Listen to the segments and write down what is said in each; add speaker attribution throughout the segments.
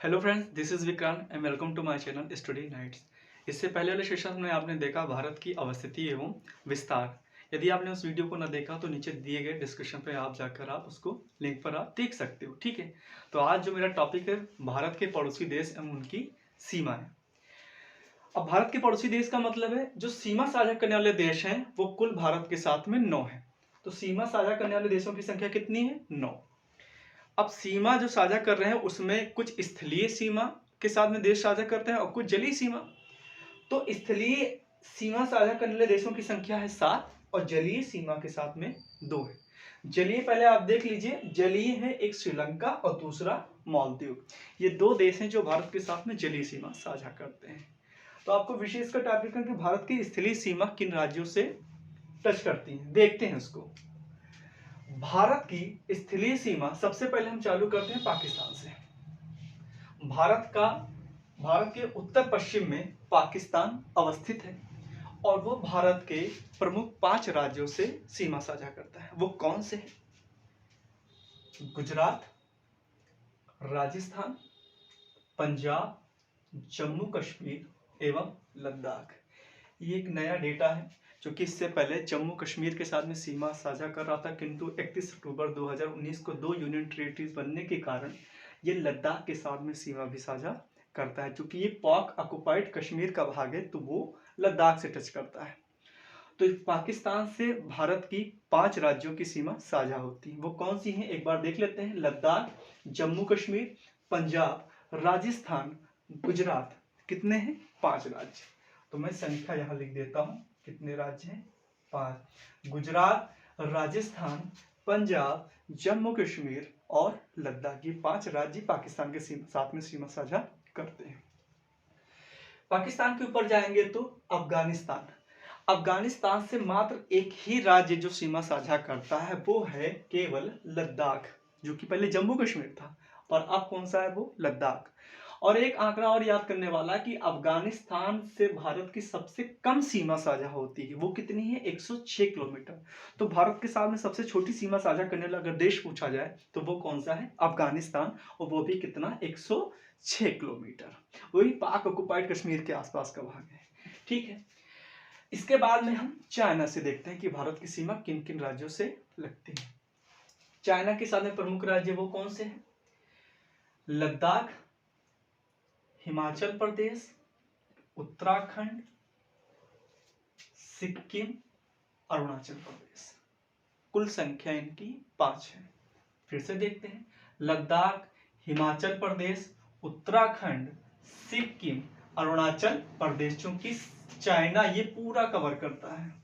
Speaker 1: Hello friends, this is Vikrant and welcome to my channel Study Nights. इससे पहले वाले session में आपने देखा भारत की अवस्थिति एवं विस्तार। यदि आपने उस वीडियो को न देखा तो नीचे दिए गए डिस्क्रिप्शन पे आप जाकर आप उसको लिंक पर आप देख सकते हो। ठीक है, तो आज जो मेरा टॉपिक है भारत के पड़ोसी देश एवं उनकी सीमाएं। अब भारत के पड़ोसी देश का मतलब है जो सीमा साझा करने वाले देश हैं वो कुल भारत के साथ में 9 है। तो सीमा साझा करने वाले देशों की संख्या कितनी है? 9। अब सीमा जो साझा कर रहे हैं उसमें कुछ स्थलीय सीमा के साथ में देश साझा करते हैं और कुछ जलीय सीमा। तो स्थलीय सीमा साझा करने वाले देशों की संख्या है 7 और जलीय सीमा के साथ में 2 है। जलीय पहले आप देख लीजिए, जलीय है एक श्रीलंका और दूसरा मालदीव। ये दो देश हैं जो भारत के साथ में जलीय सीमा साझा करते हैं। तो आपको विशेष का टॉपिक है कि भारत की स्थलीय सीमा किन राज्यों से टच करती है, देखते हैं उसको। भारत की स्थलीय सीमा सबसे पहले हम चालू करते हैं पाकिस्तान से। भारत के उत्तर पश्चिम में पाकिस्तान अवस्थित है और वो भारत के प्रमुख 5 राज्यों से सीमा साझा करता है। वो कौन से हैं? गुजरात, राजस्थान, पंजाब, जम्मू कश्मीर एवं लद्दाख। ये एक नया डेटा है जो कि इससे पहले जम्मू कश्मीर के साथ में सीमा साझा कर रहा था, किंतु 31 अक्टूबर 2019 को 2 यूनियन टेरिटरीज बनने के कारण ये लद्दाख के साथ में सीमा भी साझा करता है। क्योंकि ये पाक ऑक्युपाइड कश्मीर का भाग है तो वो लद्दाख से टच करता है। तो पाकिस्तान से भारत की 5 राज्यों की सीमा साझा होती है। वो कौन सी हैं एक बार देख लेते हैं। लद्दाख, जम्मू कश्मीर, पंजाब, राजस्थान, गुजरात। कितने हैं? 5 राज्य। तो मैं संख्या यहां लिख देता हूं, कितने राज्य हैं? 5। गुजरात, राजस्थान, पंजाब, जम्मू कश्मीर और लद्दाख, ये 5 राज्य पाकिस्तान के साथ में सीमा साझा करते हैं। पाकिस्तान के ऊपर जाएंगे तो अफगानिस्तान। अफगानिस्तान से मात्र एक ही राज्य जो सीमा साझा करता है वो है केवल लद्दाख, जो कि पहले जम्मू कश्मीर था और अब कौन सा है? वो लद्दाख। और एक आंकड़ा और याद करने वाला कि अफगानिस्तान से भारत की सबसे कम सीमा साझा होती है। वो कितनी है? 106 किलोमीटर। तो भारत के साथ में सबसे छोटी सीमा साझा करने वाला अगर देश पूछा जाए तो वो कौन सा है? अफगानिस्तान। और वो भी कितना? 106 किलोमीटर। वही पाक ऑक्युपाइड कश्मीर के आसपास का भाग है। ठीक है, इसके बाद में हम चाइना से देखते हैं कि भारत की सीमा किन किन राज्यों से लगती है। चाइना के साथ में प्रमुख राज्य वो कौन से हैं? लद्दाख, हिमाचल प्रदेश, उत्तराखंड, सिक्किम, अरुणाचल प्रदेश। कुल संख्या इनकी 5 है। फिर से देखते हैं। लद्दाख, हिमाचल प्रदेश, उत्तराखंड, सिक्किम, अरुणाचल प्रदेश। चूंकि चाइना ये पूरा कवर करता है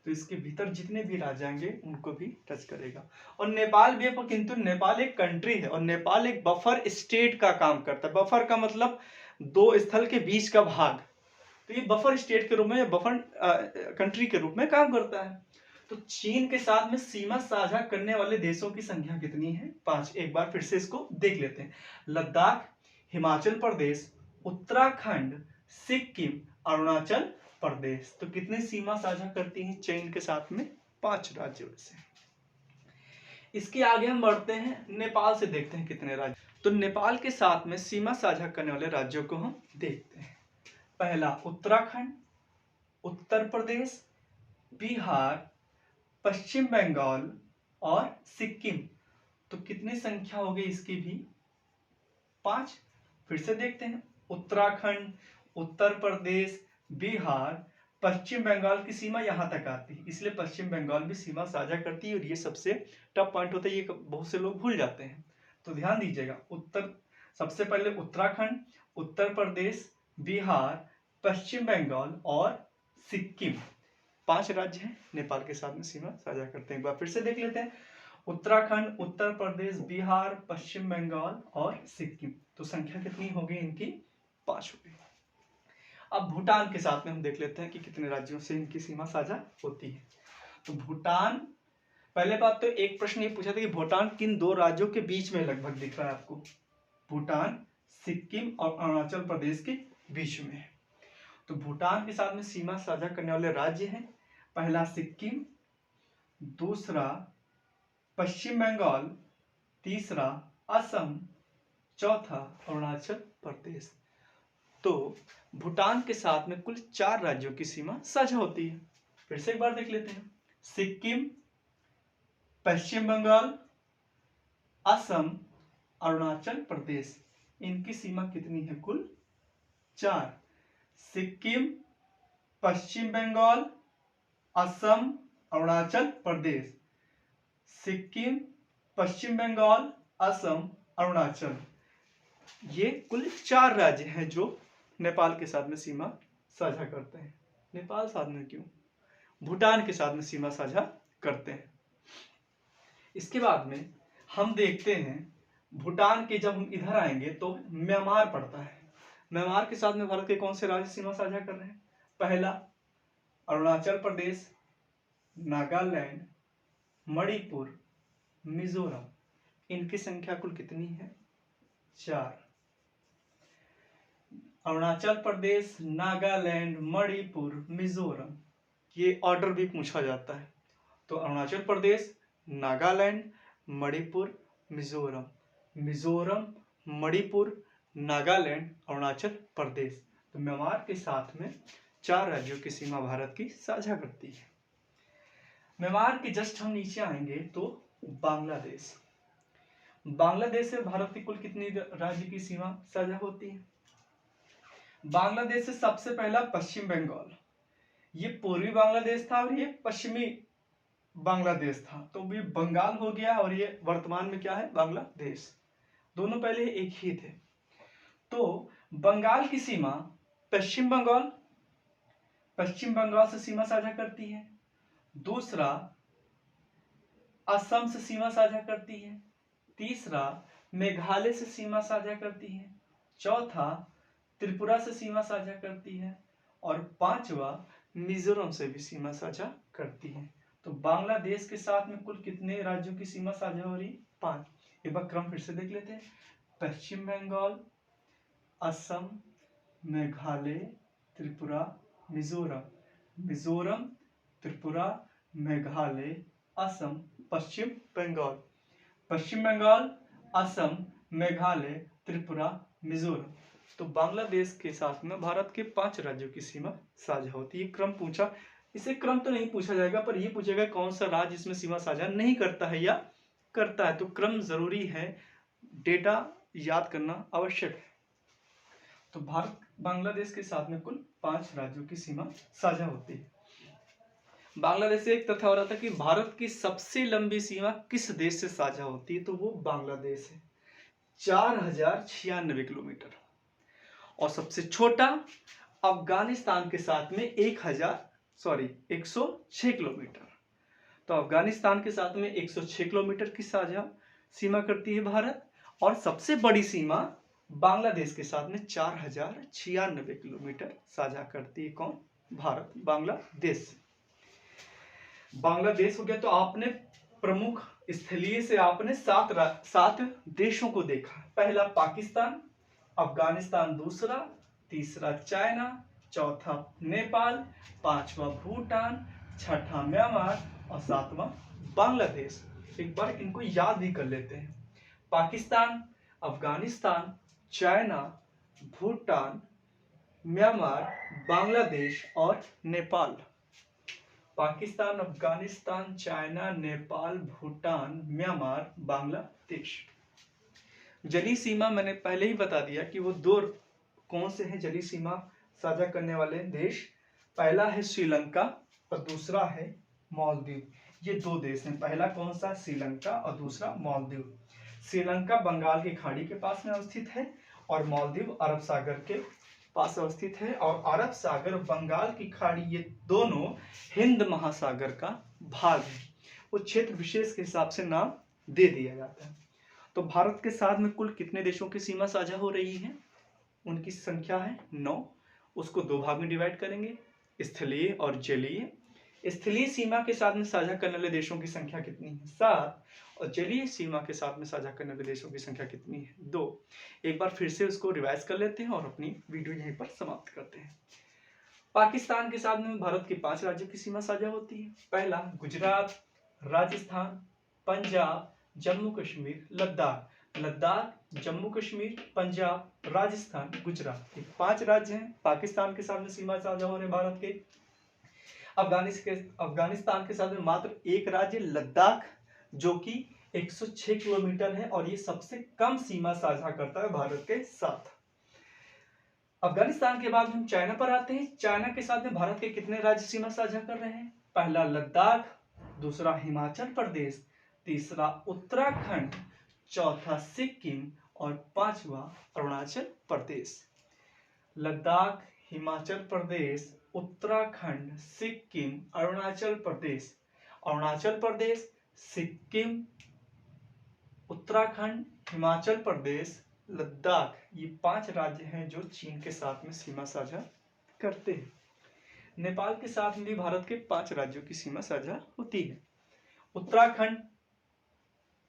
Speaker 1: तो इसके भीतर जितने भी राज्य आएंगे उनको भी टच करेगा। और नेपाल भी है, किंतु नेपाल एक कंट्री है और नेपाल एक बफर स्टेट का काम करता है। बफर का मतलब दो स्थल के बीच का भाग। तो ये बफर स्टेट के रूप में, बफर कंट्री के रूप में काम करता है। तो चीन के साथ में सीमा साझा करने वाले देशों की संख्या कितनी है? 5। एक बार फिर से इसको देख लेते हैं। लद्दाख, हिमाचल प्रदेश, उत्तराखंड, सिक्किम, अरुणाचल प्रदेश। तो कितनी सीमा साझा करती हैं चीन के साथ में? 5 राज्यों से। इसके आगे हम बढ़ते हैं, नेपाल से देखते हैं कितने राज्य। तो नेपाल के साथ में सीमा साझा करने वाले राज्यों को हम देखते हैं। पहला उत्तराखंड, उत्तर प्रदेश, बिहार, पश्चिम बंगाल और सिक्किम। तो कितनी संख्या हो गई इसकी भी? 5। फिर से देखते हैं। उत्तराखंड, उत्तर प्रदेश, बिहार, पश्चिम बंगाल की सीमा यहां तक आती है, इसलिए पश्चिम बंगाल भी सीमा साझा करती है। और ये सबसे टफ पॉइंट होता है, ये बहुत से लोग भूल जाते हैं, तो ध्यान दीजिएगा। सबसे पहले उत्तराखंड, उत्तर प्रदेश, बिहार, पश्चिम बंगाल और सिक्किम। 5 राज्य हैं नेपाल के साथ में सीमा साझा करते हैं। एक बार फिर से देख लेते हैं। उत्तराखंड, उत्तर प्रदेश, बिहार, पश्चिम बंगाल और सिक्किम। तो संख्या कितनी हो गई इनकी? 5 हो गई। अब भूटान के साथ में हम देख लेते हैं कि कितने राज्यों से इनकी सीमा साझा होती है। तो भूटान, पहले बात तो एक प्रश्न ये पूछा था कि भूटान किन 2 राज्यों के बीच में लगभग दिख रहा है आपको? भूटान सिक्किम और अरुणाचल प्रदेश के बीच में है। तो भूटान के साथ में सीमा साझा करने वाले राज्य हैं। पहला सिक्किम, दूसरा पश्चिम बंगाल, तीसरा असम, चौथा अरुणाचल प्रदेश। तो भूटान के साथ में कुल 4 राज्यों की सीमा साझा होती है। फिर से एक बार देख लेते हैं। सिक्किम, पश्चिम बंगाल, असम, अरुणाचल प्रदेश, इनकी सीमा कितनी है? कुल 4। सिक्किम, पश्चिम बंगाल, असम, अरुणाचल प्रदेश। सिक्किम, पश्चिम बंगाल, असम, अरुणाचल, ये कुल 4 राज्य हैं जो नेपाल के साथ में सीमा साझा करते हैं। नेपाल साथ में क्यों? भूटान के साथ में सीमा साझा करते हैं। इसके बाद में हम देखते हैं भूटान के, जब हम इधर आएंगे तो म्यांमार पड़ता है। म्यांमार के साथ में भारत के कौन से राज्य सीमा साझा कर रहे हैं? पहला अरुणाचल प्रदेश, नागालैंड, मणिपुर, मिजोरम, इनकी संख्या कुल कितनी है? 4। अरुणाचल प्रदेश, नागालैंड, मणिपुर, मिजोरम, ये ऑर्डर भी पूछा जाता है। तो अरुणाचल प्रदेश, नागालैंड, मणिपुर, मिजोरम, मिजोरम, मणिपुर, नागालैंड, अरुणाचल प्रदेश। तो म्यांमार के साथ में 4 राज्यों की सीमा भारत की साझा करती है। म्यांमार के जस्ट हम नीचे आएंगे तो बांग्लादेश। बांग्लादेश से भारत की कुल कितनी राज्य की सीमा साझा होती है? बांग्लादेश से सबसे पहला पश्चिम बंगाल, ये पूर्वी बांग्लादेश था और ये पश्चिमी बांग्लादेश था, तो ये बंगाल हो गया और ये वर्तमान में क्या है? बांग्लादेश। दोनों पहले एक ही थे। तो बंगाल की सीमा पश्चिम बंगाल से सीमा साझा करती है। दूसरा असम से सीमा साझा करती है। तीसरा मेघालय से सीमा साझा करती है। चौथा त्रिपुरा से सीमा साझा करती है और 5वां मिजोरम से भी सीमा साझा करती है। तो बांग्लादेश के साथ में कुल कितने राज्यों की सीमा साझा हो रही? 5। एक बार क्रम फिर से देख लेते हैं। पश्चिम बंगाल, असम, मेघालय, त्रिपुरा, मिजोरम, मिजोरम, त्रिपुरा, मेघालय, असम, पश्चिम बंगाल, पश्चिम बंगाल, असम, मेघालय, त्रिपुरा, मिजोरम। तो बांग्लादेश के साथ में भारत के 5 राज्यों की सीमा साझा होती है। क्रम पूछा, इसे क्रम तो नहीं पूछा जाएगा, पर यह पूछेगा कौन सा राज्य इसमें सीमा साझा नहीं करता है या करता है। तो क्रम जरूरी है, डेटा याद करना आवश्यक है। तो भारत बांग्लादेश के साथ में कुल 5 राज्यों की सीमा साझा होती है। बांग्लादेश से एक तथ्य हो रहा था कि भारत की सबसे लंबी सीमा किस देश से साझा होती है, तो वो बांग्लादेश है, 4096 किलोमीटर। और सबसे छोटा अफगानिस्तान के साथ में 106 किलोमीटर। तो अफगानिस्तान के साथ में 106 किलोमीटर की साझा सीमा करती है भारत। और सबसे बड़ी सीमा बांग्लादेश के साथ में 4096 किलोमीटर साझा करती है। कौन? भारत बांग्लादेश से। बांग्लादेश हो गया। तो आपने प्रमुख स्थलीय से आपने 7 देशों को देखा। पहला पाकिस्तान, अफगानिस्तान दूसरा, तीसरा चाइना, चौथा नेपाल, 5वां भूटान, 6वां म्यांमार और 7वां बांग्लादेश। एक बार इनको याद भी कर लेते हैं। पाकिस्तान, अफगानिस्तान, चाइना, भूटान, म्यांमार, बांग्लादेश और नेपाल। Pakistan, Afghanistan, China, Nepal, Bhutan, Myanmar, Bangladesh. जलीय सीमा मैंने पहले ही बता दिया कि वो 2 कौन से हैं जलीय सीमा साझा करने वाले देश। पहला है श्रीलंका और दूसरा है मालदीव। ये 2 देश हैं। पहला कौन सा? श्रीलंका और दूसरा मालदीव। श्रीलंका बंगाल की खाड़ी के पास में अवस्थित है और मालदीव अरब सागर के पास अवस्थित है। और अरब सागर और बंगाल की खाड़ी, ये दोनों हिंद महासागर का भाग है। वो क्षेत्र विशेष के हिसाब से नाम दे दिया जाता है। तो भारत के साथ में कुल कितने देशों की सीमा साझा हो रही है? उनकी संख्या है 9। उसको 2 भाग में डिवाइड करेंगे, स्थलीय और जलीय। स्थलीय सीमा के साथ में साझा करने वाले देशों की संख्या कितनी है? 7। और जलीय सीमा के साथ में साझा करने वाले देशों की संख्या कितनी है? 2। एक बार फिर से उसको रिवाइज कर लेते हैं और अपनी वीडियो यहीं पर समाप्त करते हैं। पाकिस्तान के साथ में भारत के 5 राज्यों की सीमा साझा होती है। पहला गुजरात, राजस्थान, पंजाब, जम्मू कश्मीर, लद्दाख। लद्दाख जम्मू कश्मीर, पंजाब, राजस्थान, गुजरात, ये 5 राज्य हैं पाकिस्तान के साथ में सीमा साझा हो रहे भारत के। अफगानिस्तान के साथ में मात्र एक राज्य लद्दाख, जो कि 106 किलोमीटर है और ये सबसे कम सीमा साझा करता है भारत के साथ। अफगानिस्तान के बाद हम चाइना पर आते हैं। चाइना के साथ में भारत के कितने राज्य सीमा साझा कर रहे हैं? पहला लद्दाख, दूसरा हिमाचल प्रदेश, तीसरा उत्तराखंड, चौथा सिक्किम और पांचवा अरुणाचल प्रदेश। लद्दाख, हिमाचल प्रदेश, उत्तराखंड, सिक्किम, अरुणाचल प्रदेश। अरुणाचल प्रदेश, सिक्किम, उत्तराखंड, हिमाचल प्रदेश, लद्दाख, ये 5 राज्य हैं जो चीन के साथ में सीमा साझा करते हैं। नेपाल के साथ भी भारत के 5 राज्यों की सीमा साझा होती है। उत्तराखंड,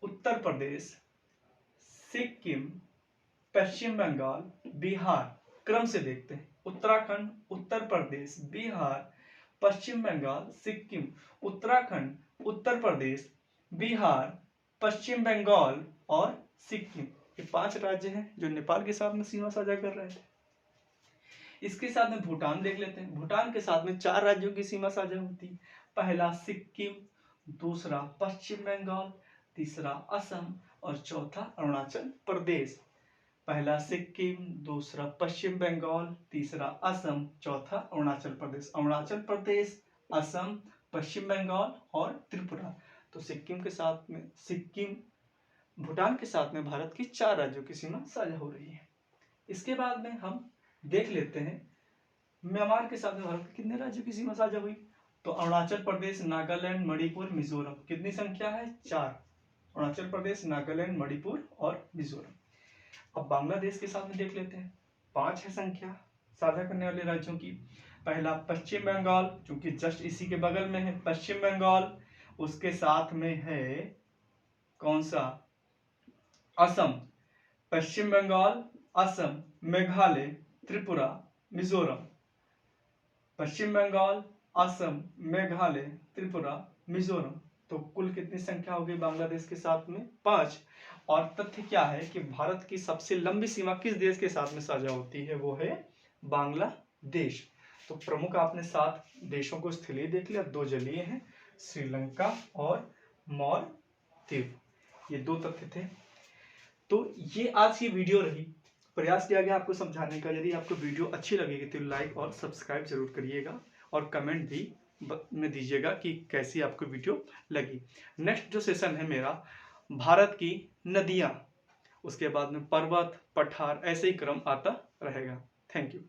Speaker 1: उत्तर प्रदेश, सिक्किम, पश्चिम बंगाल, बिहार। क्रम से देखते हैं। उत्तराखंड, उत्तर प्रदेश, बिहार, पश्चिम बंगाल, सिक्किम, उत्तराखंड, उत्तर प्रदेश, बिहार, पश्चिम बंगाल और सिक्किम, ये 5 राज्य हैं जो नेपाल के साथ में सीमा साझा कर रहे हैं। इसके साथ में भूटान देख लेते हैं। भूटान के साथ में 4 राज्यों की सीमा साझा होती है। पहला सिक्किम, दूसरा पश्चिम बंगाल, तीसरा असम और चौथा अरुणाचल प्रदेश। पहला सिक्किम, दूसरा पश्चिम बंगाल, तीसरा असम, चौथा अरुणाचल प्रदेश। अरुणाचल प्रदेश, असम, पश्चिम बंगाल और त्रिपुरा। तो सिक्किम के साथ में भूटान के साथ में भारत की 4 राज्यों की सीमा साझा हो रही है। इसके बाद में हम देख लेते हैं म्यांमार के साथ में भारत की कितने राज्यों की सीमा साझा हुई। तो अरुणाचल प्रदेश, नागालैंड, मणिपुर, मिजोरम, कितनी संख्या है? 4। अरुणाचल प्रदेश, नागालैंड, मणिपुर और मिजोरम। अब बांग्लादेश के साथ में देख लेते हैं। 5 है संख्या साझा करने वाले राज्यों की। पहला पश्चिम बंगाल, क्योंकि जस्ट इसी के बगल में है पश्चिम बंगाल। उसके साथ में है कौन सा? असम। पश्चिम बंगाल, असम, मेघालय, त्रिपुरा, मिजोरम। पश्चिम बंगाल, असम, मेघालय, त्रिपुरा, मिजोरम। तो कुल कितनी संख्या होगी बांग्लादेश के साथ में? 5। और तथ्य क्या है कि भारत की सबसे लंबी सीमा किस देश के साथ में साझा होती है? वो है बांग्लादेश। तो प्रमुख आपने 7 देशों को स्थलीय देख लिया, 2 जलीय हैं, श्रीलंका और मालदीव। ये 2 तथ्य थे। तो ये आज की वीडियो रही। प्रयास किया गया आपको समझाने का। यदि आपको वीडियो अच्छी लगेगी तो लाइक और सब्सक्राइब जरूर करिएगा और कमेंट भी में दीजिएगा कि कैसी आपको वीडियो लगी। नेक्स्ट जो सेशन है मेरा, भारत की नदियाँ, उसके बाद में पर्वत, पठार, ऐसे ही क्रम आता रहेगा। Thank you.